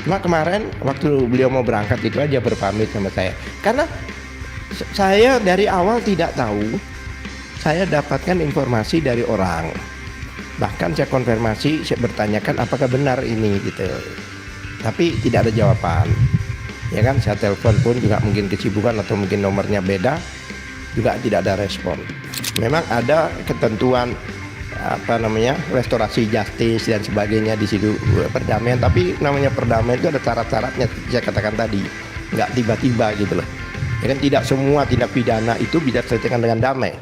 Cuma kemarin waktu beliau mau berangkat itu aja berpamit sama saya. Karena saya dari awal tidak tahu, saya dapatkan informasi dari orang. Bahkan saya konfirmasi, saya bertanyakan apakah benar ini gitu. Tapi tidak ada jawaban. Ya kan, saya telepon pun juga mungkin kesibukan atau mungkin nomornya beda, juga tidak ada respon. Memang ada ketentuan restorasi justice dan sebagainya di situ, perdamaian, tapi namanya perdamaian itu ada syarat-syaratnya, saya katakan tadi, nggak tiba-tiba gitu loh. Ya kan, tidak semua tindak pidana itu bisa diselesaikan dengan damai.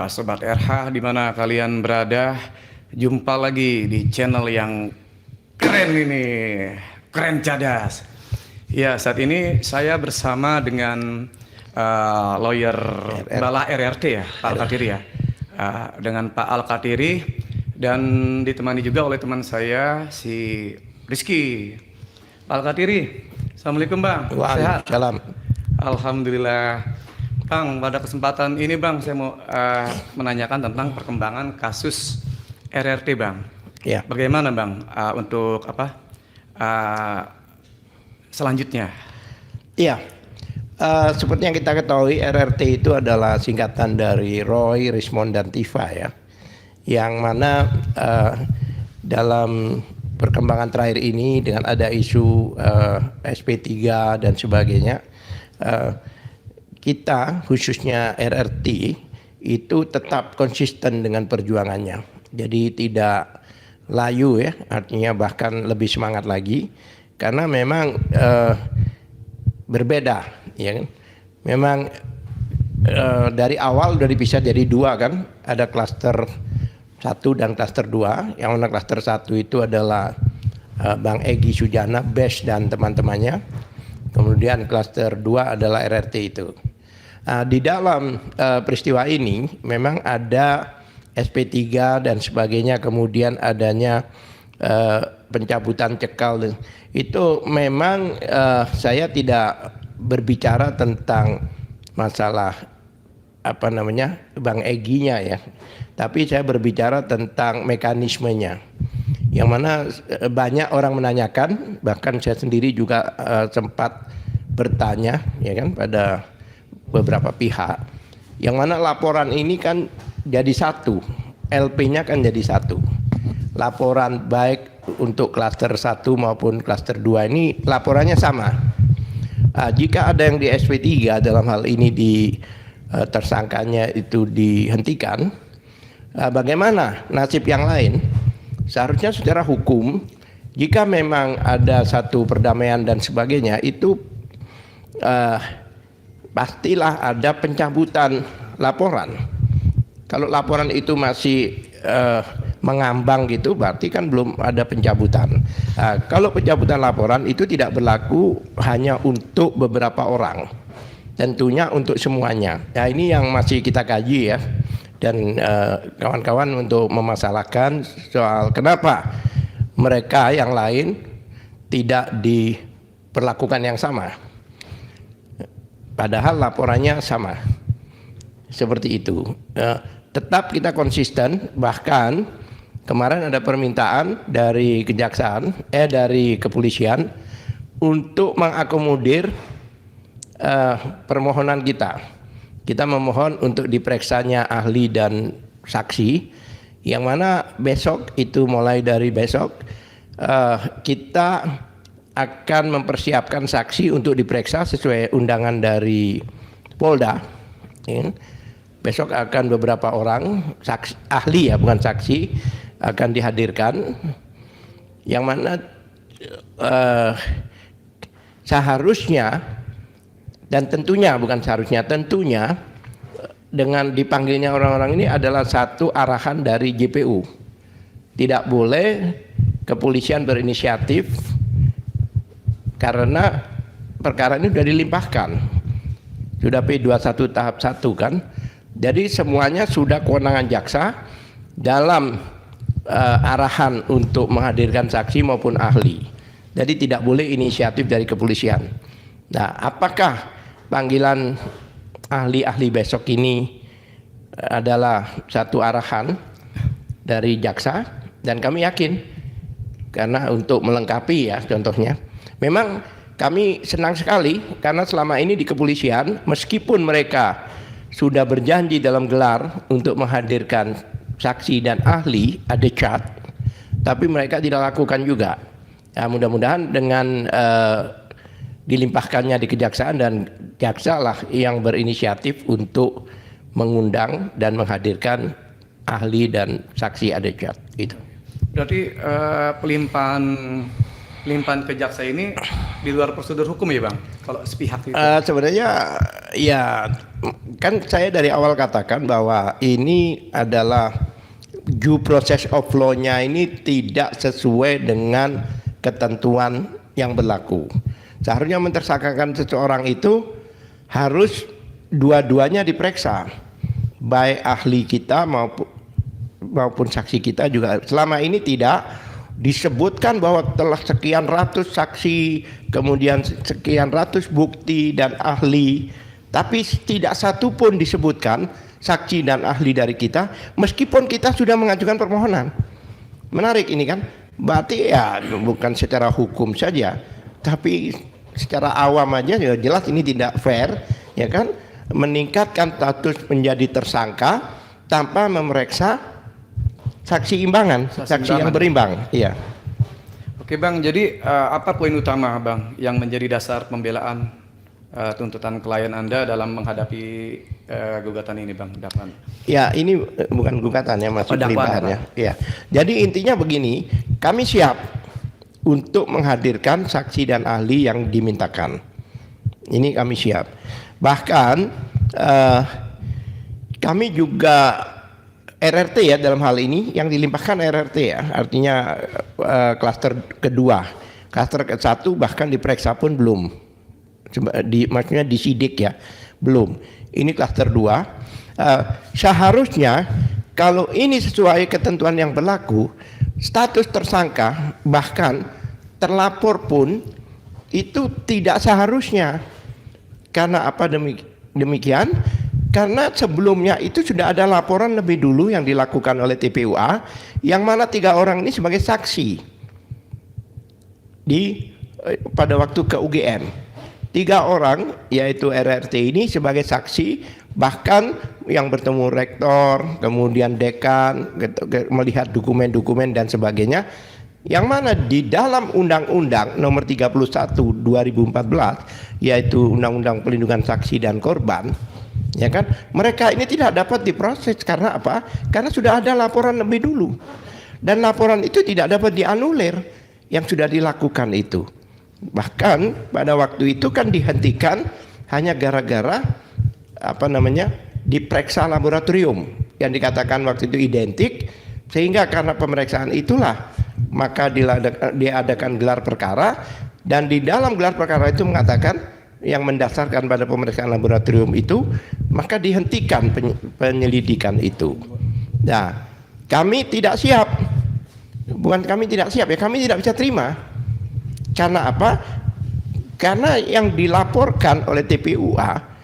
Sobat RH, di mana kalian berada, jumpa lagi di channel yang keren ini, keren cadas. Ya, saat ini saya bersama dengan lawyer Bala RRT ya, Pak Al-Katiri ya, dengan Pak Al-Katiri, dan ditemani juga oleh teman saya si Rizky. Pak Al-Katiri, Assalamualaikum Bang. Sehat? Waalaikumsalam. Alhamdulillah. Bang, pada kesempatan ini Bang, saya mau menanyakan tentang perkembangan kasus RRT Bang. Ya. Bagaimana Bang untuk selanjutnya? Iya, seperti yang kita ketahui, RRT itu adalah singkatan dari Roy, Rismond, dan Tifa ya. Yang mana dalam perkembangan terakhir ini dengan ada isu SP3 dan sebagainya, kita khususnya RRT itu tetap konsisten dengan perjuangannya. Jadi tidak layu ya, artinya bahkan lebih semangat lagi, karena memang berbeda ya kan. Memang dari awal udah dipisah jadi dua kan, ada klaster 1 dan klaster 2. Yang mana klaster 1 itu adalah Bang Egy Sujana, Besh dan teman-temannya. Kemudian klaster 2 adalah RRT itu. Di dalam peristiwa ini memang ada SP3 dan sebagainya, kemudian adanya pencabutan cekal. Itu memang saya tidak berbicara tentang masalah Bang Egy-nya ya, tapi saya berbicara tentang mekanismenya, yang mana banyak orang menanyakan, bahkan saya sendiri juga sempat bertanya ya kan pada beberapa pihak, yang mana laporan ini kan jadi satu, LP-nya kan jadi satu. Laporan baik untuk klaster 1 maupun klaster 2 ini laporannya sama. Jika ada yang di SP3 dalam hal ini tersangkanya itu dihentikan, bagaimana nasib yang lain? Seharusnya secara hukum, jika memang ada satu perdamaian dan sebagainya, itu pastilah ada pencabutan laporan. Kalau laporan itu masih mengambang gitu, berarti kan belum ada pencabutan. Kalau pencabutan laporan itu tidak berlaku hanya untuk beberapa orang, tentunya untuk semuanya. Nah, ini yang masih kita kaji ya, dan kawan-kawan untuk memasalahkan soal kenapa mereka yang lain tidak diperlakukan yang sama, padahal laporannya sama. Seperti itu. Tetap kita konsisten, bahkan kemarin ada permintaan dari dari kepolisian untuk mengakomodir permohonan kita. Kita memohon untuk diperiksanya ahli dan saksi, yang mana besok itu, mulai dari besok kita akan mempersiapkan saksi untuk diperiksa sesuai undangan dari Polda. Besok akan beberapa orang saksi, ahli ya bukan saksi, akan dihadirkan, yang mana seharusnya dan tentunya, bukan seharusnya, tentunya dengan dipanggilnya orang-orang ini adalah satu arahan dari JPU. tidak boleh kepolisian berinisiatif karena perkara ini sudah dilimpahkan. Sudah P21 tahap 1 kan. Jadi semuanya sudah kewenangan jaksa dalam arahan untuk menghadirkan saksi maupun ahli. Jadi tidak boleh inisiatif dari kepolisian. Nah, apakah panggilan ahli-ahli besok ini adalah satu arahan dari jaksa? Dan kami yakin, karena untuk melengkapi ya contohnya, memang kami senang sekali karena selama ini di kepolisian meskipun mereka sudah berjanji dalam gelar untuk menghadirkan saksi dan ahli ada cat, tapi mereka tidak lakukan juga. Ya, mudah-mudahan dengan dilimpahkannya di kejaksaan dan jaksa lah yang berinisiatif untuk mengundang dan menghadirkan ahli dan saksi ada cat gitu. Berarti pelimpahan ke jaksa ini di luar prosedur hukum ya Bang? Kalau sepihak itu? Sebenarnya ya kan saya dari awal katakan bahwa ini adalah due process of law-nya ini tidak sesuai dengan ketentuan yang berlaku. Seharusnya mentersangkakan seseorang itu harus dua-duanya diperiksa, baik ahli kita maupun saksi kita juga. Selama ini tidak disebutkan bahwa telah sekian ratus saksi, kemudian sekian ratus bukti dan ahli, tapi tidak satu pun disebutkan saksi dan ahli dari kita, meskipun kita sudah mengajukan permohonan. Menarik ini kan, berarti ya bukan secara hukum saja, tapi secara awam aja ya jelas ini tidak fair, ya kan, meningkatkan status menjadi tersangka tanpa memeriksa saksi imbangan, saksi yang berimbang. Iya. Oke Bang, jadi apa poin utama Bang yang menjadi dasar pembelaan tuntutan klien Anda dalam menghadapi gugatan ini Bang, dakwaan? Ya, ini bukan gugatan ya, masih pelimpahannya. Ya. Jadi intinya begini, kami siap untuk menghadirkan saksi dan ahli yang dimintakan. Ini kami siap. Bahkan kami juga RRT ya dalam hal ini yang dilimpahkan RRT ya, artinya klaster kedua. Klaster ke-1 bahkan diperiksa pun belum. Maksudnya disidik ya, belum. Ini klaster 2. Seharusnya kalau ini sesuai ketentuan yang berlaku, status tersangka bahkan terlapor pun itu tidak seharusnya. Karena apa demikian? Karena sebelumnya itu sudah ada laporan lebih dulu yang dilakukan oleh TPUA, yang mana 3 orang ini sebagai saksi pada waktu ke UGM. 3 orang yaitu RRT ini sebagai saksi, bahkan yang bertemu rektor, kemudian dekan, melihat dokumen-dokumen dan sebagainya, yang mana di dalam Undang-Undang Nomor 31 2014 yaitu Undang-Undang Perlindungan Saksi dan Korban, ya kan, mereka ini tidak dapat diproses karena apa? Karena sudah ada laporan lebih dulu, dan laporan itu tidak dapat dianulir yang sudah dilakukan itu. Bahkan pada waktu itu kan dihentikan hanya gara-gara diperiksa laboratorium yang dikatakan waktu itu identik, sehingga karena pemeriksaan itulah maka diadakan gelar perkara, dan di dalam gelar perkara itu mengatakan yang mendasarkan pada pemeriksaan laboratorium itu, maka dihentikan penyelidikan itu. Nah, kami tidak siap. Bukan kami tidak siap ya, kami tidak bisa terima. Karena apa? Karena yang dilaporkan oleh TPUA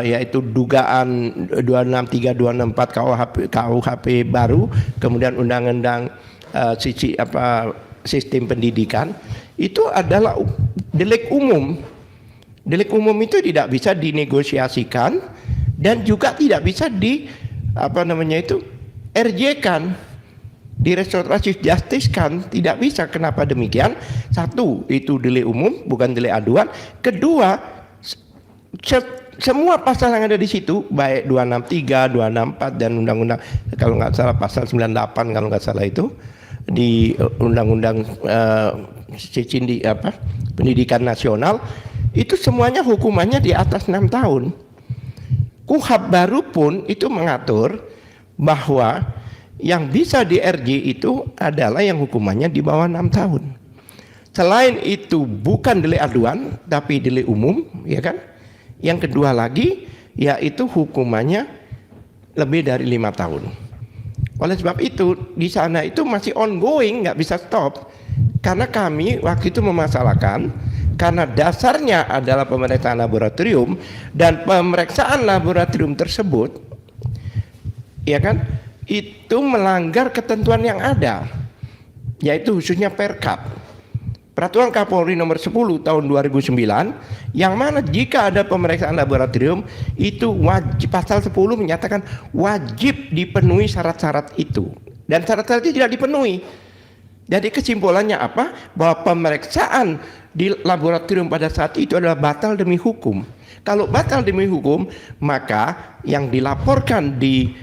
yaitu dugaan 263 264 KUHP baru, kemudian undang-undang sistem pendidikan, itu adalah delik umum. Delik umum itu tidak bisa dinegosiasikan dan juga tidak bisa RJ-kan, di restoratif justice kan, tidak bisa. Kenapa demikian? Satu, itu delik umum, bukan delik aduan. Kedua, semua pasal yang ada di situ, baik 263, 264 dan undang-undang, kalau nggak salah pasal 98 kalau nggak salah itu di undang-undang pendidikan nasional, itu semuanya hukumannya di atas 6 tahun. KUHP baru pun itu mengatur bahwa yang bisa di RJ itu adalah yang hukumannya di bawah 6 tahun. Selain itu bukan delik aduan tapi delik umum, ya kan? Yang kedua lagi yaitu hukumannya lebih dari 5 tahun. Oleh sebab itu di sana itu masih ongoing, nggak bisa stop. Karena kami waktu itu memasalahkan karena dasarnya adalah pemeriksaan laboratorium dan pemeriksaan laboratorium tersebut, ya kan, itu melanggar ketentuan yang ada, yaitu khususnya Perkap. Peraturan Kapolri nomor 10 tahun 2009 yang mana jika ada pemeriksaan laboratorium itu wajib, pasal 10 menyatakan wajib dipenuhi syarat-syarat itu dan syarat-syarat itu tidak dipenuhi. Jadi kesimpulannya apa? Bahwa pemeriksaan di laboratorium pada saat itu adalah batal demi hukum. Kalau batal demi hukum, maka yang dilaporkan di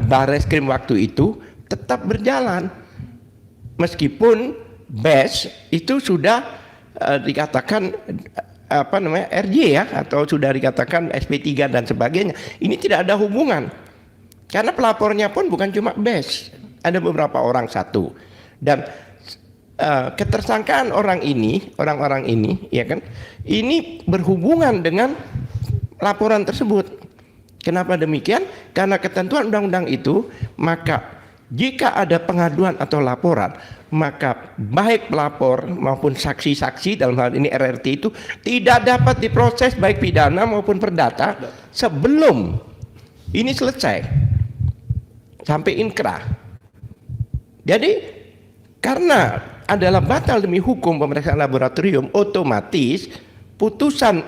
Barreskrim waktu itu tetap berjalan meskipun BES itu sudah dikatakan RJ ya, atau sudah dikatakan SP3 dan sebagainya. Ini tidak ada hubungan karena pelapornya pun bukan cuma BES, ada beberapa orang satu dan ketersangkaan orang-orang ini ya kan, ini berhubungan dengan laporan tersebut. Kenapa demikian? Karena ketentuan undang-undang itu, maka jika ada pengaduan atau laporan, maka baik pelapor maupun saksi-saksi dalam hal ini RRT itu tidak dapat diproses baik pidana maupun perdata sebelum ini selesai sampai inkrah. Jadi karena adalah batal demi hukum pemeriksaan laboratorium, otomatis putusan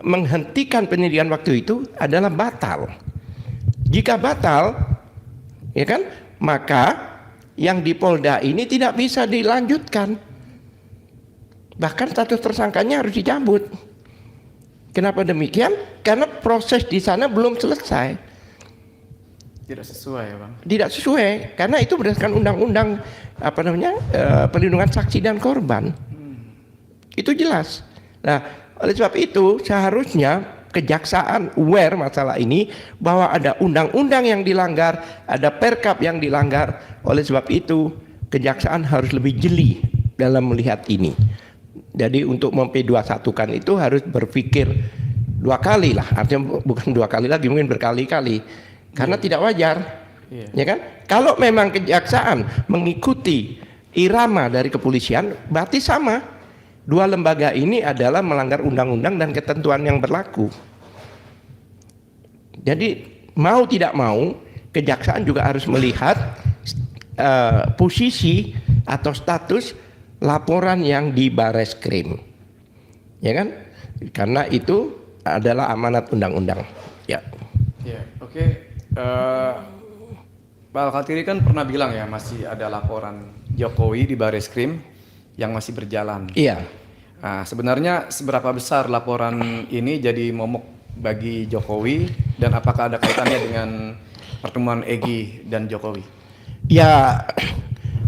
menghentikan penyidikan waktu itu adalah batal. Jika batal, ya kan, maka yang di Polda ini tidak bisa dilanjutkan. Bahkan status tersangkanya harus dicabut. Kenapa demikian? Karena proses di sana belum selesai. Tidak sesuai ya Bang? Tidak sesuai, karena itu berdasarkan undang-undang perlindungan saksi dan korban. Itu jelas. Nah, oleh sebab itu seharusnya Kejaksaan aware masalah ini bahwa ada undang-undang yang dilanggar, ada Perkap yang dilanggar. Oleh sebab itu Kejaksaan harus lebih jeli dalam melihat ini. Jadi untuk memp21kan itu harus berpikir 2 kali lah, artinya bukan 2 kali lagi, mungkin berkali-kali, karena tidak wajar, ya kan? Kalau memang Kejaksaan mengikuti irama dari kepolisian, berarti sama. 2 lembaga ini adalah melanggar undang-undang dan ketentuan yang berlaku. Jadi mau tidak mau Kejaksaan juga harus melihat posisi atau status laporan yang di Barreskrim, ya kan? Karena itu adalah amanat undang-undang. Ya. Ya, oke. Pak Al-Khatiri kan pernah bilang ya masih ada laporan Jokowi di Barreskrim yang masih berjalan. Iya. Nah, sebenarnya seberapa besar laporan ini jadi momok bagi Jokowi dan apakah ada kaitannya dengan pertemuan Egy dan Jokowi? Ya,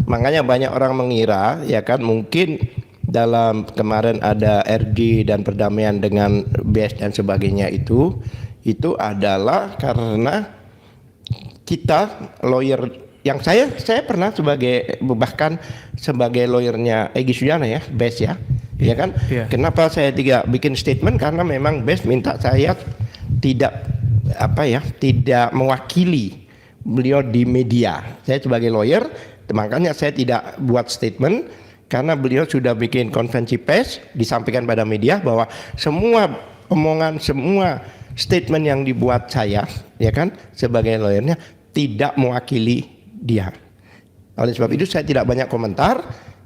makanya banyak orang mengira ya kan mungkin dalam kemarin ada RG dan perdamaian dengan BES dan sebagainya itu adalah karena kita lawyer yang saya pernah bahkan sebagai lawyernya Egy Sujana ya, BES ya. Ya kan? Yeah. Kenapa saya tidak bikin statement? Karena memang BES minta saya tidak mewakili beliau di media. Saya sebagai lawyer, makanya saya tidak buat statement karena beliau sudah bikin konferensi pers disampaikan pada media bahwa semua omongan, semua statement yang dibuat saya, ya kan, sebagai lawyernya tidak mewakili dia. Oleh sebab itu saya tidak banyak komentar.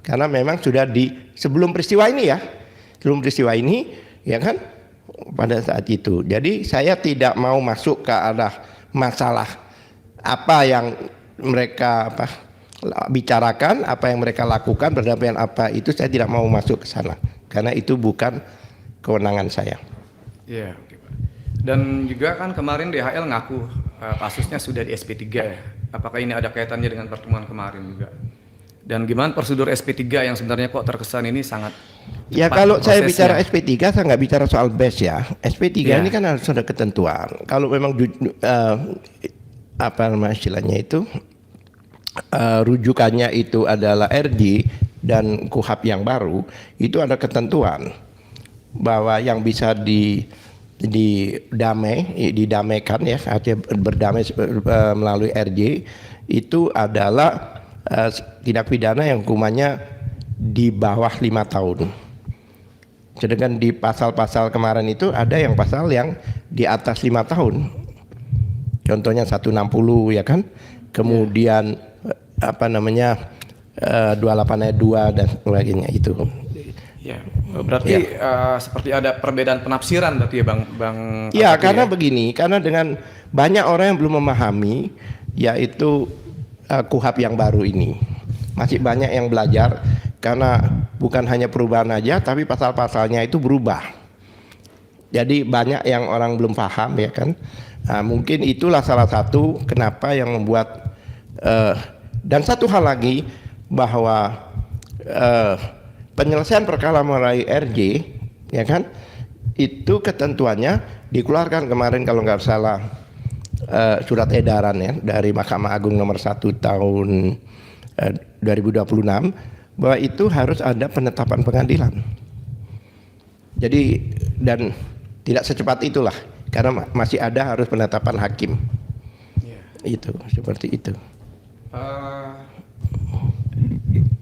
Karena memang sudah sebelum peristiwa ini ya kan, pada saat itu. Jadi saya tidak mau masuk ke arah masalah apa yang mereka bicarakan, apa yang mereka lakukan, berdamaian apa itu saya tidak mau masuk ke sana. Karena itu bukan kewenangan saya. Iya, oke Pak. Dan juga kan kemarin DHL ngaku kasusnya sudah di SP3 ya. Apakah ini ada kaitannya dengan pertemuan kemarin juga? Dan gimana prosedur SP3 yang sebenarnya kok terkesan ini sangat ya, kalau saya bicara SP3 saya nggak bicara soal BES ya. SP3 ini kan harus ada ketentuan. Kalau memang istilahnya itu rujukannya itu adalah RJ dan KUHP yang baru, itu ada ketentuan bahwa yang bisa didamaikan ya, artinya berdamai melalui RJ itu adalah tindak pidana yang hukumannya di bawah 5 tahun. Sedangkan di pasal-pasal kemarin itu ada yang pasal yang di atas 5 tahun. Contohnya 160 ya kan. Kemudian 28 ayat 2 dan sebagainya itu. Ya, berarti seperti ada perbedaan penafsiran berarti ya Bang. Ya, karena begini, karena dengan banyak orang yang belum memahami yaitu KUHP yang baru ini. Masih banyak yang belajar karena bukan hanya perubahan aja tapi pasal-pasalnya itu berubah. Jadi banyak yang orang belum paham ya kan. Nah, mungkin itulah salah satu kenapa yang membuat dan satu hal lagi bahwa penyelesaian perkara melalui RJ ya kan itu ketentuannya dikeluarkan kemarin kalau nggak salah surat edaran ya dari Mahkamah Agung nomor 1 tahun 2026 bahwa itu harus ada penetapan pengadilan. Jadi dan tidak secepat itulah karena masih ada harus penetapan hakim. Itu seperti itu.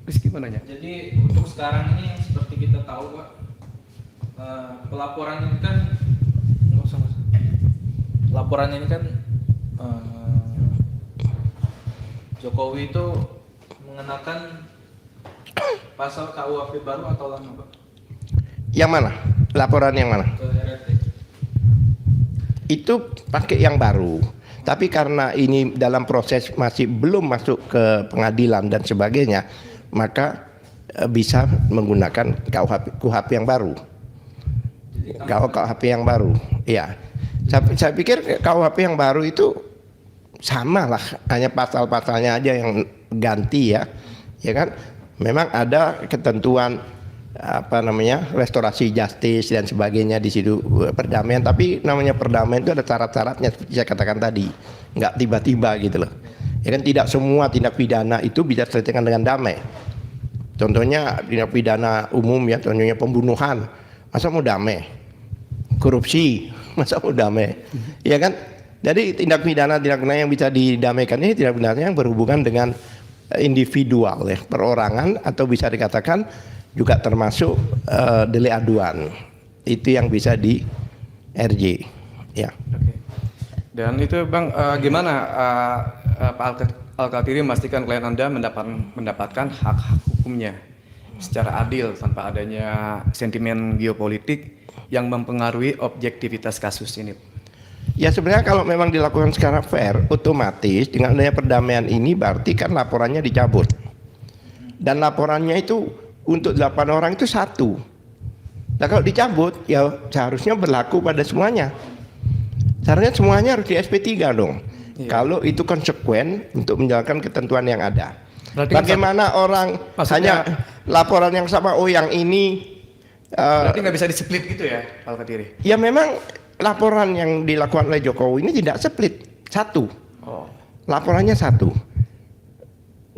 Rizky mana ya? Jadi untuk sekarang ini yang seperti kita tahu Pak, pelaporan ini kan laporan ini kan Jokowi itu mengenakan pasal KUHP baru atau lama Pak? Yang mana? Laporan yang mana? Ke RT. Itu pakai yang baru. Tapi karena ini dalam proses masih belum masuk ke pengadilan dan sebagainya, maka bisa menggunakan KUHP yang baru. KUHP yang baru. Ya. Saya pikir KUHP yang baru itu sama lah, hanya pasal-pasalnya aja yang ganti ya. Ya kan? Memang ada ketentuan restorasi justice dan sebagainya di situ perdamaian, tapi namanya perdamaian itu ada syarat-syaratnya seperti saya katakan tadi, nggak tiba-tiba gitu loh ya kan. Tidak semua tindak pidana itu bisa diselesaikan dengan damai. Contohnya tindak pidana umum ya, contohnya pembunuhan, masa mau damai? Korupsi, masa mau damai? Ya kan. Jadi tindak pidana yang bisa didamaikan ini tindak pidana yang berhubungan dengan individual ya, perorangan, atau bisa dikatakan juga termasuk delik aduan. Itu yang bisa di RJ ya. Oke. Dan itu Bang, gimana Pak Al-Katiri memastikan klien Anda mendapatkan hak-hak hukumnya secara adil tanpa adanya sentimen geopolitik yang mempengaruhi objektivitas kasus ini? Ya sebenarnya kalau memang dilakukan secara fair, otomatis dengan adanya perdamaian ini berarti kan laporannya dicabut. Dan laporannya itu untuk 8 orang itu 1. Nah kalau dicabut ya seharusnya berlaku pada semuanya. Seharusnya semuanya harus di SP3 dong. Iya. Kalau itu konsekuen untuk menjalankan ketentuan yang ada. Berarti bagaimana orang hanya laporan yang sama, oh yang ini berarti nggak bisa di-split gitu ya Pak Al-Katiri? Ya memang laporan yang dilakukan oleh Jokowi ini tidak split, 1. Laporannya 1.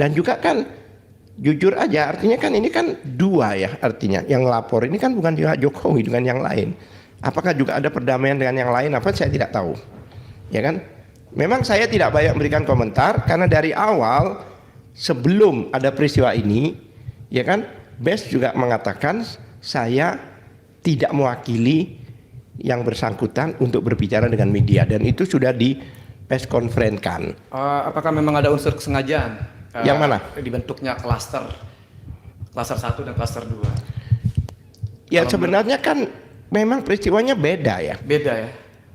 Dan juga kan jujur aja, artinya kan ini kan 2 ya, artinya yang lapor ini kan bukan juga Jokowi dengan yang lain. Apakah juga ada perdamaian dengan yang lain? Apa saya tidak tahu. Ya kan? Memang saya tidak banyak memberikan komentar karena dari awal sebelum ada peristiwa ini, ya kan, BES juga mengatakan saya tidak mewakili yang bersangkutan untuk berbicara dengan media, dan itu sudah di press conference-kan. Apakah memang ada unsur kesengajaan? Yang mana? Dibentuknya klaster 1 dan klaster 2. Ya sebenarnya kan memang peristiwanya beda ya. Beda ya.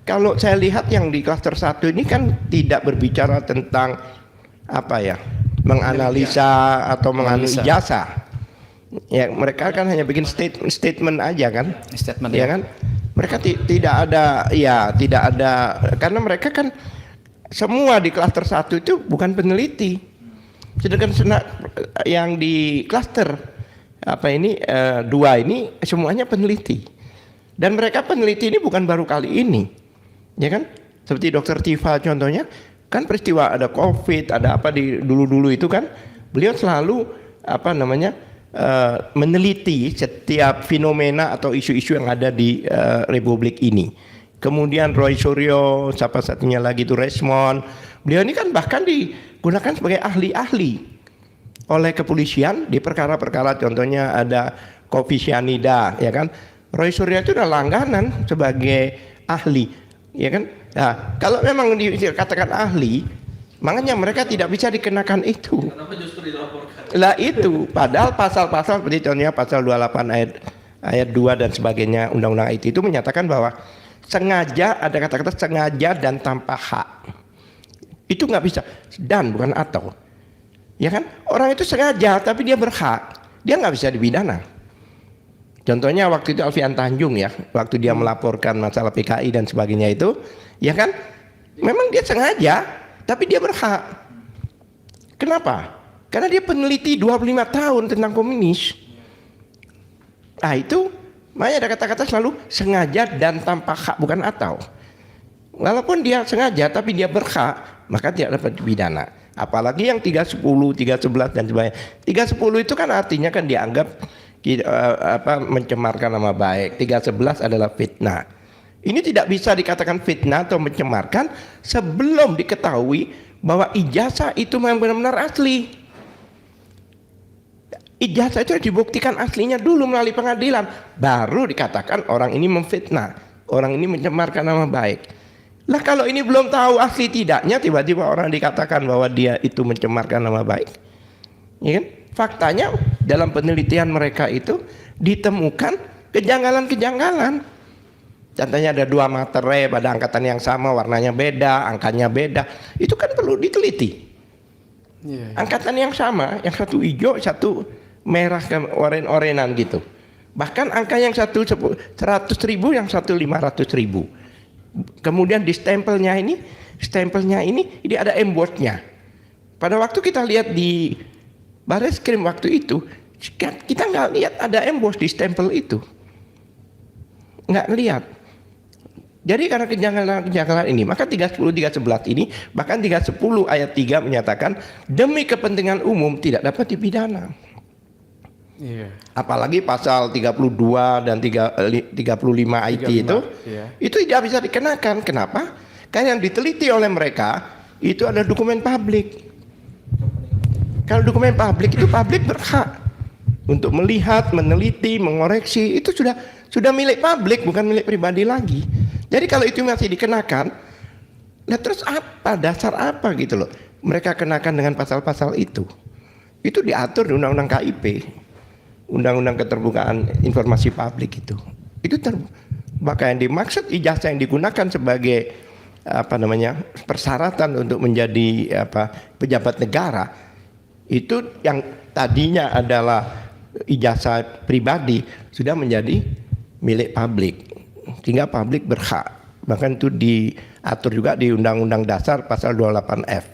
Kalau saya lihat yang di klaster 1 ini kan tidak berbicara tentang menganalisa atau menganalisa jasa. Ya mereka kan hanya bikin statement aja kan. Statement ya kan. Mereka tidak ada karena mereka kan semua di klaster 1 itu bukan peneliti. Sedangkan yang di klaster 2 ini semuanya peneliti. Dan mereka peneliti ini bukan baru kali ini. Ya kan? Seperti Dr. Tifa contohnya, Kan peristiwa ada COVID, ada apa di dulu-dulu itu kan, beliau selalu meneliti setiap fenomena atau isu-isu yang ada di Republik ini. Kemudian Roy Suryo, siapa satunya lagi itu Resmond. Beliau ini kan bahkan digunakan sebagai ahli-ahli oleh kepolisian di perkara-perkara, contohnya ada kopi cyanida, ya kan. Roy Suryo itu udah langganan sebagai ahli, ya kan. Nah, kalau memang dikatakan ahli, makanya mereka tidak bisa dikenakan itu. Kenapa justru dilaporkan? Lah itu, padahal pasal-pasal seperti contohnya pasal 28 ayat 2 dan sebagainya Undang-Undang IT itu menyatakan bahwa sengaja, ada kata-kata sengaja dan tanpa hak. Itu nggak bisa, dan bukan atau. Ya kan? Orang itu sengaja tapi dia berhak, dia nggak bisa dipidana. Contohnya waktu itu Alfian Tanjung ya, waktu dia melaporkan masalah PKI dan sebagainya itu, ya kan? Memang dia sengaja, tapi dia berhak. Kenapa? Karena dia peneliti 25 tahun tentang komunis. Nah itu, makanya ada kata-kata selalu sengaja dan tanpa hak, bukan atau. Walaupun dia sengaja, tapi dia berhak, maka tidak dapat dipidana. Apalagi yang 310, 311 dan sebagainya. 310 itu kan artinya kan dianggap mencemarkan nama baik. 311 adalah fitnah. Ini tidak bisa dikatakan fitnah atau mencemarkan sebelum diketahui bahwa ijazah itu memang benar-benar asli. Ijazah itu dibuktikan aslinya dulu melalui pengadilan, baru dikatakan orang ini memfitnah, orang ini mencemarkan nama baik. Lah kalau ini belum tahu asli tidaknya, tiba-tiba orang dikatakan bahwa dia itu mencemarkan nama baik, ya kan? Faktanya dalam penelitian mereka itu ditemukan kejanggalan-kejanggalan. Contohnya ada 2 materai pada angkatan yang sama, warnanya beda, angkanya beda. Itu kan perlu diteliti. Angkatan yang sama, yang satu hijau, satu merah ke oren-orenan gitu. Bahkan angka yang satu 100.000, yang satu 500.000. Kemudian di stempelnya ini ada embossnya. Pada waktu kita lihat di Bareskrim waktu itu, kita nggak lihat ada emboss di stempel itu, nggak lihat. Jadi karena kejanggalan ini, maka 310, 311 ini, bahkan 310 ayat 3 menyatakan demi kepentingan umum tidak dapat dipidana. Apalagi pasal 32 dan 35 IT itu tidak bisa dikenakan. Kenapa? Karena yang diteliti oleh mereka itu ada dokumen publik. Kalau dokumen publik itu publik berhak untuk melihat, meneliti, mengoreksi, itu sudah milik publik, bukan milik pribadi lagi. Jadi kalau itu masih dikenakan, nah terus apa, dasar apa gitu loh mereka kenakan dengan pasal-pasal itu. Itu diatur di Undang-Undang KIP, Undang-Undang Keterbukaan Informasi Publik itu. Maka yang dimaksud ijazah yang digunakan sebagai persyaratan untuk menjadi pejabat negara, itu yang tadinya adalah ijazah pribadi sudah menjadi milik publik, sehingga publik berhak. Bahkan itu diatur juga di Undang-Undang Dasar pasal 28F.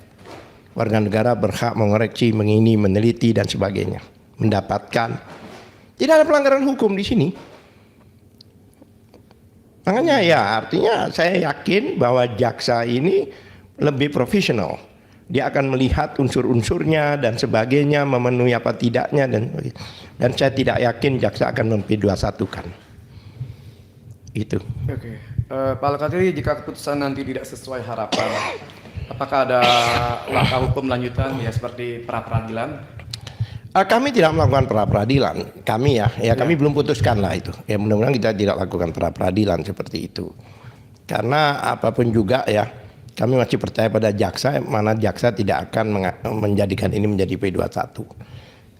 Warga negara berhak mengoreksi, mengini, meneliti dan sebagainya, mendapatkan. Tidak ada pelanggaran hukum di sini. Makanya ya artinya saya yakin bahwa jaksa ini lebih profesional. Dia akan melihat unsur-unsurnya dan sebagainya, memenuhi apa tidaknya, dan saya tidak yakin jaksa akan memp21-kan. Itu. Oke. Pak Al-Khatiri, jika keputusan nanti tidak sesuai harapan, apakah ada langkah hukum lanjutan ya seperti pra peradilan? Kami tidak melakukan pra peradilan. Kami kami belum putuskan lah itu. Ya mudah-mudahan kita tidak lakukan pra peradilan seperti itu. Karena apapun juga ya, kami masih percaya pada jaksa, mana jaksa tidak akan menjadikan ini menjadi P21.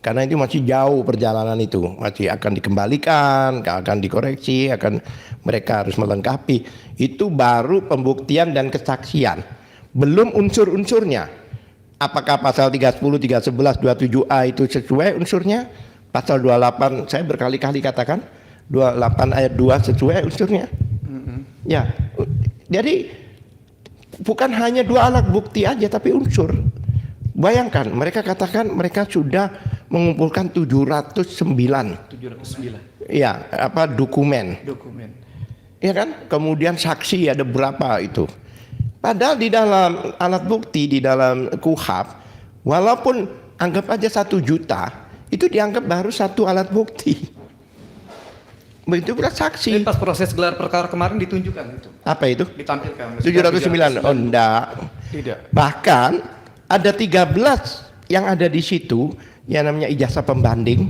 Karena itu masih jauh perjalanan itu, masih akan dikembalikan, akan dikoreksi, mereka harus melengkapi. Itu baru pembuktian dan kesaksian, belum unsur-unsurnya. Apakah pasal 310, 311, 27A itu sesuai unsurnya? Pasal 28, saya berkali-kali katakan, 28 ayat 2 sesuai unsurnya. Ya, jadi bukan hanya 2 alat bukti aja, tapi unsur. Bayangkan, mereka katakan mereka sudah mengumpulkan 709. Ya, dokumen. Ya kan? Kemudian saksi ada berapa itu? Padahal di dalam alat bukti, di dalam KUHP, walaupun anggap aja 1 juta, itu dianggap baru 1 alat bukti. Begitu pula Jadi saksi. pas proses gelar perkara kemarin ditunjukkan itu, Apa itu? ditampilkan. 709. Oh enggak. Tidak. Bahkan ada 13 yang ada di situ yang namanya ijazah pembanding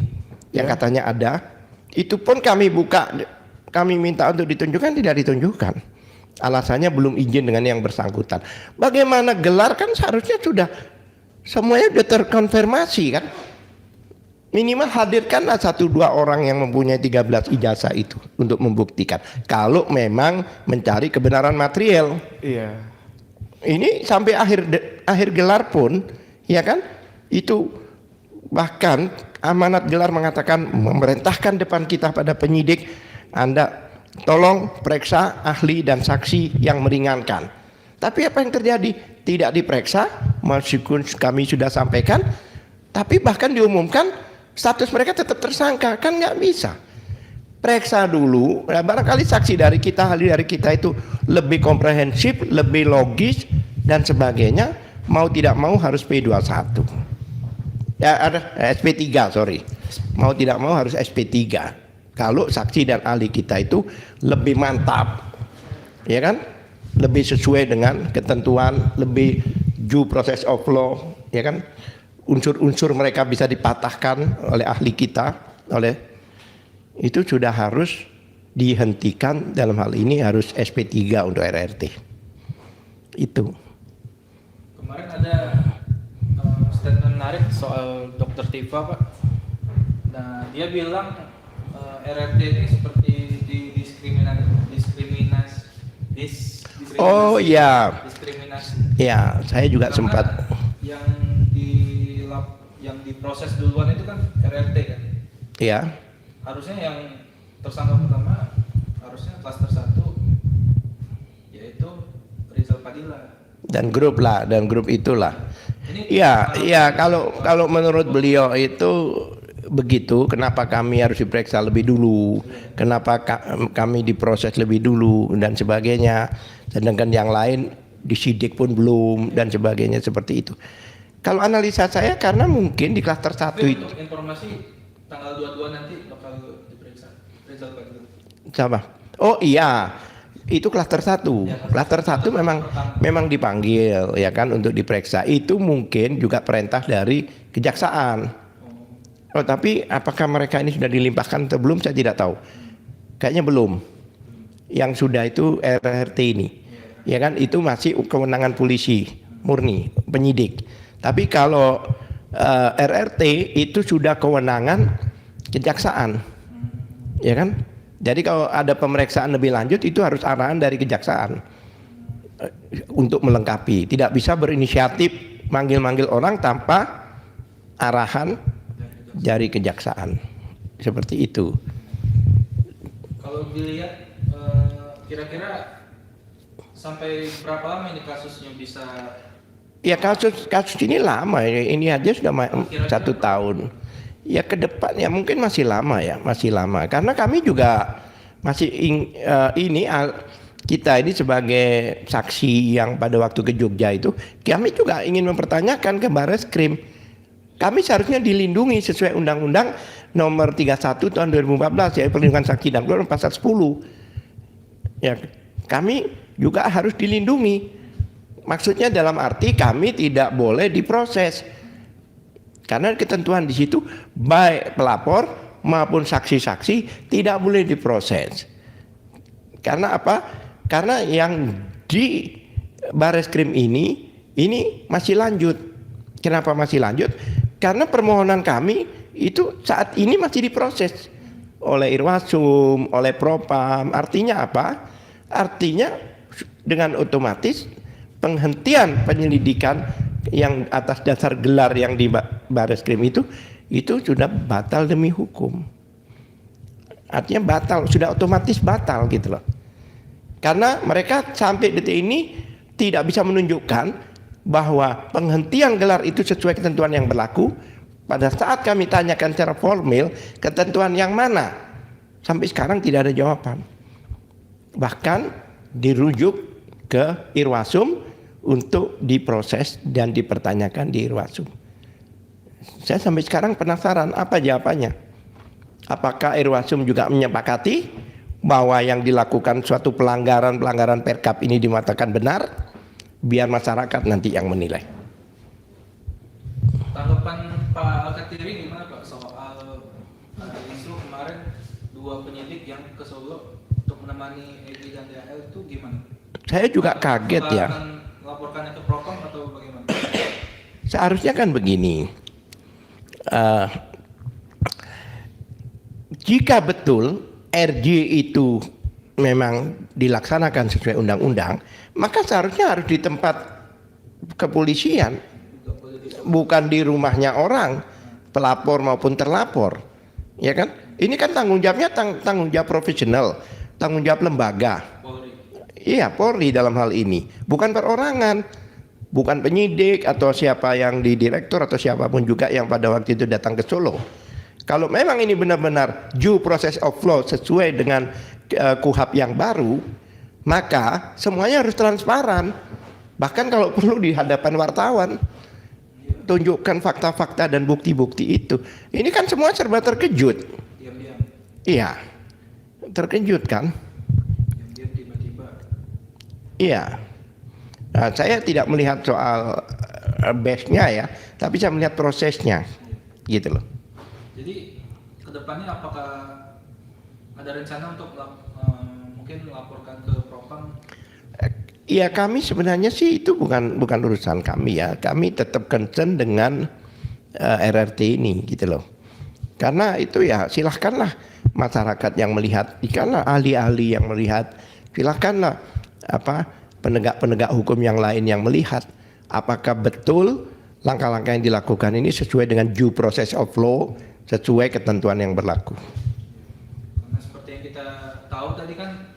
yang katanya ada. Itu pun kami buka, kami minta untuk ditunjukkan, tidak ditunjukkan. Alasannya belum izin dengan yang bersangkutan. Bagaimana gelar kan seharusnya sudah semuanya sudah terkonfirmasi kan. Minimal hadirkanlah 1-2 orang yang mempunyai 13 ijazah itu untuk membuktikan. Kalau memang mencari kebenaran material. Iya. Ini sampai akhir gelar pun, ya kan? Itu bahkan amanat gelar mengatakan, memerintahkan depan kita pada penyidik, Anda tolong periksa ahli dan saksi yang meringankan. Tapi apa yang terjadi? Tidak diperiksa, meskipun kami sudah sampaikan, tapi bahkan diumumkan status mereka tetap tersangka, kan nggak bisa. Periksa dulu, nah barangkali saksi dari kita, ahli dari kita itu lebih komprehensif, lebih logis dan sebagainya. Mau tidak mau harus P21. Ya ada SP3, sorry. Mau tidak mau harus SP3. Kalau saksi dan ahli kita itu lebih mantap, ya kan? Lebih sesuai dengan ketentuan, lebih due process of law, ya kan? Unsur-unsur mereka bisa dipatahkan oleh ahli kita, oleh itu sudah harus dihentikan. Dalam hal ini harus SP3 untuk RRT. Itu. Kemarin ada statement menarik soal Dr. Tifa, Pak. Nah, dia bilang RRT ini seperti diskriminasi. Oh iya. Diskriminasi. Ya, saya juga Karena sempat. Yang diproses duluan itu kan RRT kan. Ya. Harusnya yang tersangka pertama harusnya klaster 1 yaitu Rizal Padilla. Dan grup itulah. Ini Iya, kalau menurut beliau itu begitu. Kenapa kami harus diperiksa lebih dulu? Kenapa kami diproses lebih dulu dan sebagainya? Sedangkan yang lain disidik pun belum dan sebagainya seperti itu. Kalau analisa saya karena mungkin di klaster 1 Tapi itu. untuk informasi tanggal 22 nanti bakal diperiksa Rizal Padilla. Siapa? Oh iya. Itu klaster 1. Klaster 1 memang dipanggil ya kan untuk diperiksa. Itu mungkin juga perintah dari kejaksaan. Oh, tapi apakah mereka ini sudah dilimpahkan atau belum saya tidak tahu. Kayaknya belum. Yang sudah itu RRT ini. Ya kan itu masih kewenangan polisi murni, penyidik. Tapi kalau RRT itu sudah kewenangan kejaksaan. Ya kan? Jadi kalau ada pemeriksaan lebih lanjut itu harus arahan dari kejaksaan untuk melengkapi. Tidak bisa berinisiatif manggil-manggil orang tanpa arahan dari kejaksaan. Seperti itu. Kalau dilihat kira-kira sampai berapa lama ini kasusnya bisa? Ya kasus ini lama ya. Ini aja sudah 1 tahun. Ya ke depan ya mungkin masih lama ya, masih lama. Karena kami juga masih kita ini sebagai saksi yang pada waktu ke Jogja itu, kami juga ingin mempertanyakan ke Barreskrim. Kami seharusnya dilindungi sesuai Undang-Undang Nomor 31 Tahun 2014 ya perlindungan saksi dan korban pasal 10. Ya, kami juga harus dilindungi. Maksudnya dalam arti kami tidak boleh diproses. Karena ketentuan di situ baik pelapor maupun saksi-saksi tidak boleh diproses. Karena apa? Karena yang di Barreskrim ini masih lanjut. Kenapa masih lanjut? Karena permohonan kami itu saat ini masih diproses oleh Irwasum, oleh Propam. Artinya apa? Artinya dengan otomatis penghentian penyelidikan yang atas dasar gelar yang di Barreskrim itu sudah batal demi hukum. Artinya batal, sudah otomatis batal gitu loh. Karena mereka sampai detik ini tidak bisa menunjukkan bahwa penghentian gelar itu sesuai ketentuan yang berlaku. Pada saat kami tanyakan secara formal ketentuan yang mana, sampai sekarang tidak ada jawaban. Bahkan dirujuk ke Irwasum untuk diproses dan dipertanyakan di Irwasum. Saya sampai sekarang penasaran apa jawabannya. Apakah Irwasum juga menyepakati bahwa yang dilakukan suatu pelanggaran Perkap ini dimatakan benar? Biar masyarakat nanti yang menilai. Tanggapan Pak Alkatiri gimana Pak soal ada isu kemarin 2 penyidik yang ke Solo untuk menemani Egy dan DHL itu gimana? Saya juga kaget ya. Akan laporkannya ke Propam atau bagaimana? Seharusnya kan begini. Jika betul RJ itu memang dilaksanakan sesuai undang-undang, maka seharusnya harus di tempat kepolisian, bukan di rumahnya orang, pelapor maupun terlapor, ya kan? Ini kan tanggung jawabnya tanggung jawab profesional, tanggung jawab lembaga. Polri. Iya, Polri dalam hal ini, bukan perorangan, bukan penyidik atau siapa yang di direktur atau siapapun juga yang pada waktu itu datang ke Solo. Kalau memang ini benar-benar due process of law sesuai dengan KUHAP yang baru, maka semuanya harus transparan. Bahkan kalau perlu di hadapan wartawan, tunjukkan fakta-fakta dan bukti-bukti itu. Ini kan semua serba terkejut. Diam-diam. Iya, terkejut kan? Diam-diam tiba-tiba. Iya. Nah, saya tidak melihat soal base-nya ya, tapi saya melihat prosesnya, gitu loh. Jadi kedepannya apakah ada rencana untuk mungkin melaporkan ke Propam? Ya kami sebenarnya sih itu bukan urusan kami ya. Kami tetap concern dengan RRT ini gitu loh. Karena itu ya silahkanlah masyarakat yang melihat, ikanlah ahli-ahli yang melihat, silahkanlah penegak-penegak hukum yang lain yang melihat apakah betul langkah-langkah yang dilakukan ini sesuai dengan due process of law, sesuai ketentuan yang berlaku. Karena seperti yang kita tahu tadi kan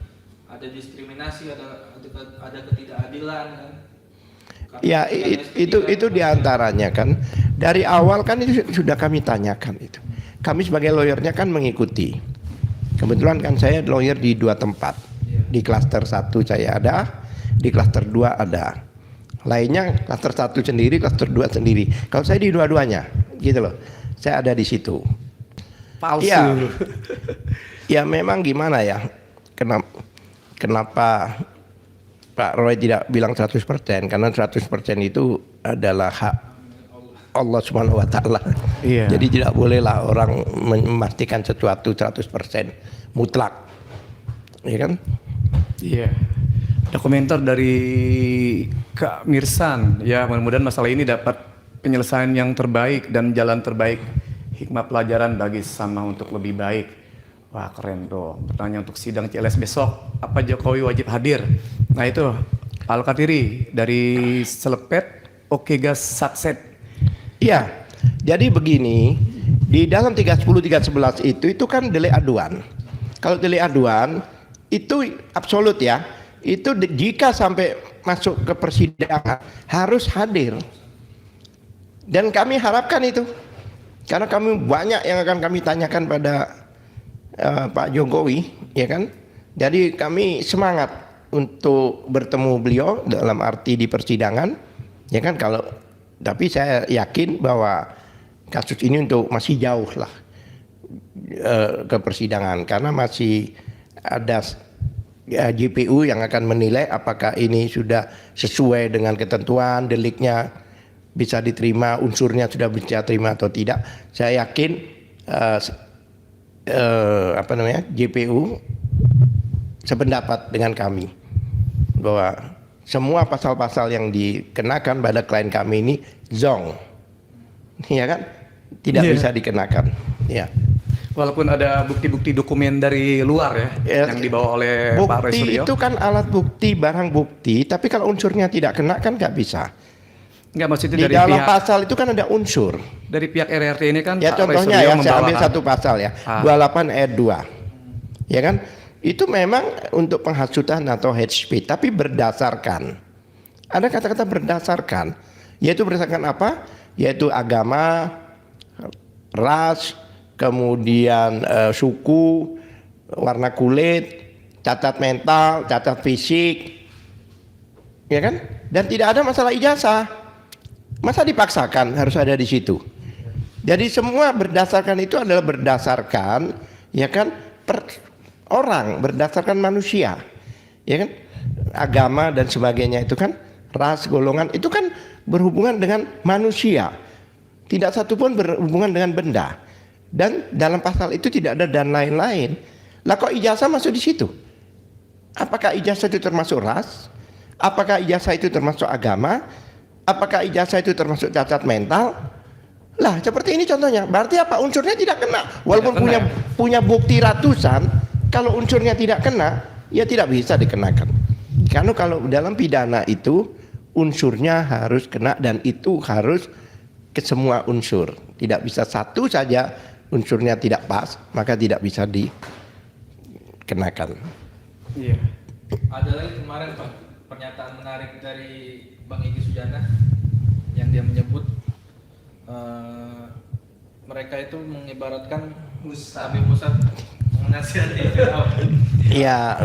ada diskriminasi, ada ketidakadilan kan. Ya itu diantaranya kan dari awal kan itu sudah kami tanyakan itu. Kami sebagai lawyernya kan mengikuti. Kebetulan kan saya lawyer di 2 tempat. Di klaster 1 saya ada, di klaster 2 ada. Lainnya klaster 1 sendiri, klaster 2 sendiri. Kalau saya di dua-duanya, gitu loh. Saya ada di situ. Palsu. Ya memang gimana ya? Kenapa Pak Roy tidak bilang 100%? Karena 100% itu adalah hak Allah Subhanahu wa taala. Iya. Jadi tidak bolehlah orang memastikan sesuatu 100% mutlak. Iya kan? Iya. Ada komentar dari Kak Mirsan. Ya, mudah-mudahan masalah ini dapat penyelesaian yang terbaik dan jalan terbaik, hikmah pelajaran bagi sama untuk lebih baik. Wah, keren tuh. Pertanyaan untuk sidang CLS besok, apa Jokowi wajib hadir? Nah itu Pak Alkatiri dari Selepet, Oke Gas Satset. Iya. Jadi begini, di dalam 310 311 itu kan delik aduan. Kalau delik aduan itu absolut ya. Itu jika sampai masuk ke persidangan harus hadir. Dan kami harapkan itu. Karena kami banyak yang akan kami tanyakan pada Pak Jokowi, ya kan? Jadi kami semangat untuk bertemu beliau dalam arti di persidangan, ya kan? Tapi saya yakin bahwa kasus ini masih jauh lah ke persidangan karena masih ada JPU yang akan menilai apakah ini sudah sesuai dengan ketentuan, deliknya bisa diterima, unsurnya sudah bisa terima atau tidak. Saya yakin JPU sependapat dengan kami bahwa semua pasal-pasal yang dikenakan pada klien kami ini zong, ya kan, tidak bisa dikenakan, ya. Walaupun ada bukti-bukti dokumen dari luar ya yang dibawa oleh Pak Roy Suryo. Bukti itu kan alat bukti, barang bukti, tapi kalau unsurnya tidak kena kan nggak bisa. Nggak, maksudnya Di dari dalam pihak pasal itu kan ada unsur. dari pihak RRT ini kan Ya Pak Roy contohnya Suryo ya saya ambil membawakan- satu pasal ya, 28 ayat 2. Ya kan? Itu memang untuk penghasutan atau hate speech, tapi berdasarkan. Ada kata-kata berdasarkan, yaitu berdasarkan apa? Yaitu agama, ras, kemudian suku, warna kulit, cacat mental, cacat fisik. Ya kan? Dan tidak ada masalah ijazah. Masa dipaksakan harus ada di situ? Jadi semua berdasarkan itu adalah berdasarkan ya kan orang, berdasarkan manusia. Ya kan? Agama dan sebagainya itu kan ras, golongan itu kan berhubungan dengan manusia. Tidak satu pun berhubungan dengan benda. Dan dalam pasal itu tidak ada dan lain-lain. Lah kok ijazah masuk di situ? Apakah ijazah itu termasuk ras? Apakah ijazah itu termasuk agama? Apakah ijazah itu termasuk cacat mental? Lah seperti ini contohnya. Berarti apa? Unsurnya tidak kena. Walaupun Tidak kena. punya bukti ratusan, kalau unsurnya tidak kena, ya tidak bisa dikenakan. Karena kalau dalam pidana itu unsurnya harus kena dan itu harus ke semua unsur. Tidak bisa satu saja unsurnya tidak pas, maka tidak bisa dikenakan. Iya. Ada lagi kemarin Pak pernyataan menarik dari Bang Egy Sujana yang dia menyebut mereka itu mengibaratkan Habib Musab menasihati Fir'aun. Iya,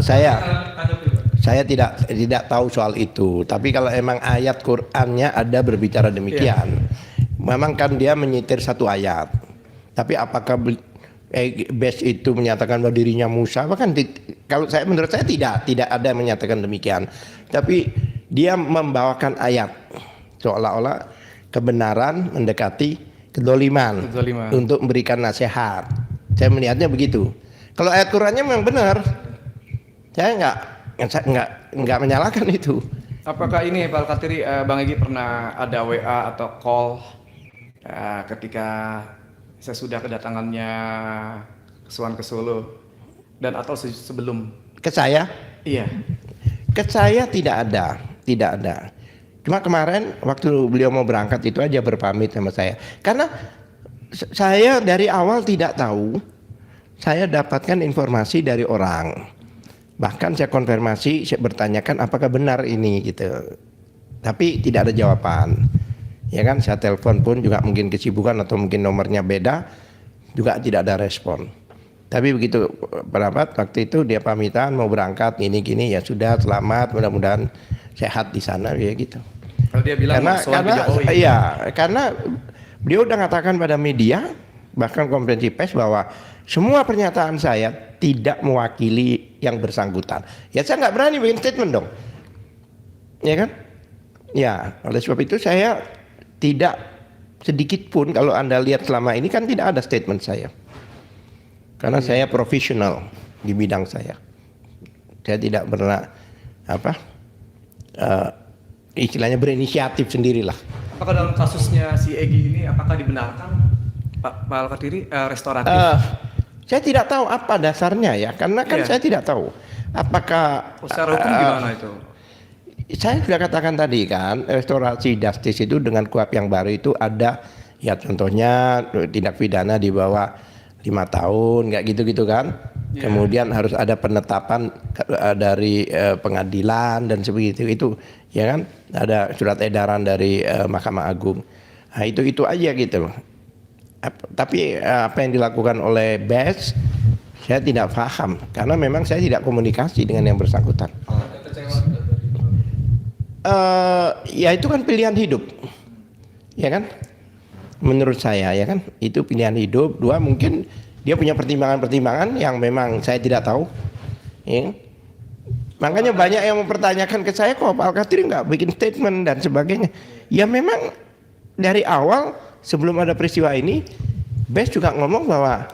saya tidak tahu soal itu. Tapi kalau emang ayat Qur'annya ada berbicara demikian, memang kan dia menyitir satu ayat. Tapi apakah Bes itu menyatakan bahwa dirinya Musa? Bahkan kalau menurut saya tidak ada yang menyatakan demikian. Tapi dia membawakan ayat seolah-olah kebenaran mendekati kedoliman untuk memberikan nasihat. Saya melihatnya begitu. Kalau ayat Qur'annya memang benar, saya nggak menyalahkan itu. Apakah ini Pak Al-Katiri, Bang Egy pernah ada WA atau call ketika sesudah kedatangannya Kesuan ke Solo dan atau sebelum? Ke saya? Iya. Ke saya tidak ada. Cuma kemarin waktu beliau mau berangkat itu aja berpamit sama saya. Karena saya dari awal tidak tahu. Saya dapatkan informasi dari orang. Bahkan saya konfirmasi, saya bertanyakan apakah benar ini gitu. Tapi tidak ada jawaban. Ya kan, saya telepon pun juga mungkin kesibukan atau mungkin nomornya beda, juga tidak ada respon. Tapi begitu pendapat waktu itu dia pamitan mau berangkat gini ya sudah, selamat, mudah-mudahan sehat di sana ya gitu. Kalau dia bilang karena beliau udah mengatakan pada media bahkan konferensi pers bahwa semua pernyataan saya tidak mewakili yang bersangkutan. Ya saya nggak berani bikin statement dong. Ya kan? Ya, oleh sebab itu saya tidak sedikit pun, kalau Anda lihat selama ini kan tidak ada statement saya. Karena saya profesional di bidang saya. Saya tidak pernah istilahnya berinisiatif sendirilah. Apakah dalam kasusnya si Egy ini apakah dibenarkan Pak Al-Katiri restoratif? Saya tidak tahu apa dasarnya ya, karena kan saya tidak tahu apakah secara hukum gimana itu? Saya sudah katakan tadi kan, restorasi justice itu dengan KUHP yang baru itu ada ya contohnya tindak pidana di bawah 5 tahun, nggak gitu-gitu kan. Kemudian harus ada penetapan dari pengadilan dan sebegitu itu, ya kan. Ada surat edaran dari Mahkamah Agung. Nah itu aja gitu. Tapi apa yang dilakukan oleh BES saya tidak paham karena memang saya tidak komunikasi dengan yang bersangkutan. Ya itu kan pilihan hidup, ya kan? Menurut saya ya kan, itu pilihan hidup. Dua, mungkin dia punya pertimbangan-pertimbangan yang memang saya tidak tahu. Ya. Makanya banyak yang mempertanyakan ke saya, kok Pak Al-Katiri nggak bikin statement dan sebagainya. Ya memang dari awal sebelum ada peristiwa ini, BES juga ngomong bahwa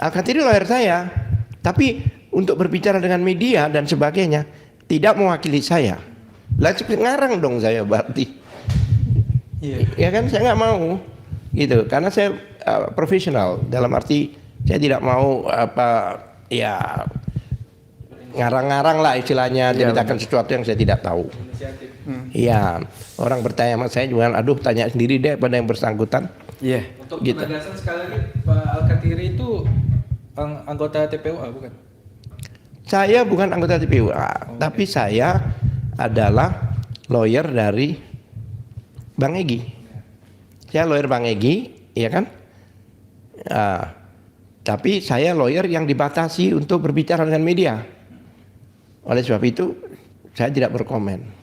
Al-Katiri lawyer saya, tapi untuk berbicara dengan media dan sebagainya tidak mewakili saya. Lah ngarang dong saya berarti. Ya kan saya nggak mau gitu karena saya profesional dalam arti saya tidak mau ngarang-ngarang lah istilahnya ceritakan sesuatu yang saya tidak tahu. Iya, orang bertanya sama saya juga, aduh tanya sendiri deh pada yang bersangkutan. Iya. Untuk Gitu. penegasan sekali lagi, Pak Al-Katiri itu anggota TPUA bukan? Saya bukan anggota TPUA, tapi saya adalah lawyer dari Bang Egy. Saya lawyer Bang Egy, ya kan? Tapi saya lawyer yang dibatasi untuk berbicara dengan media. Oleh sebab itu, saya tidak berkomen.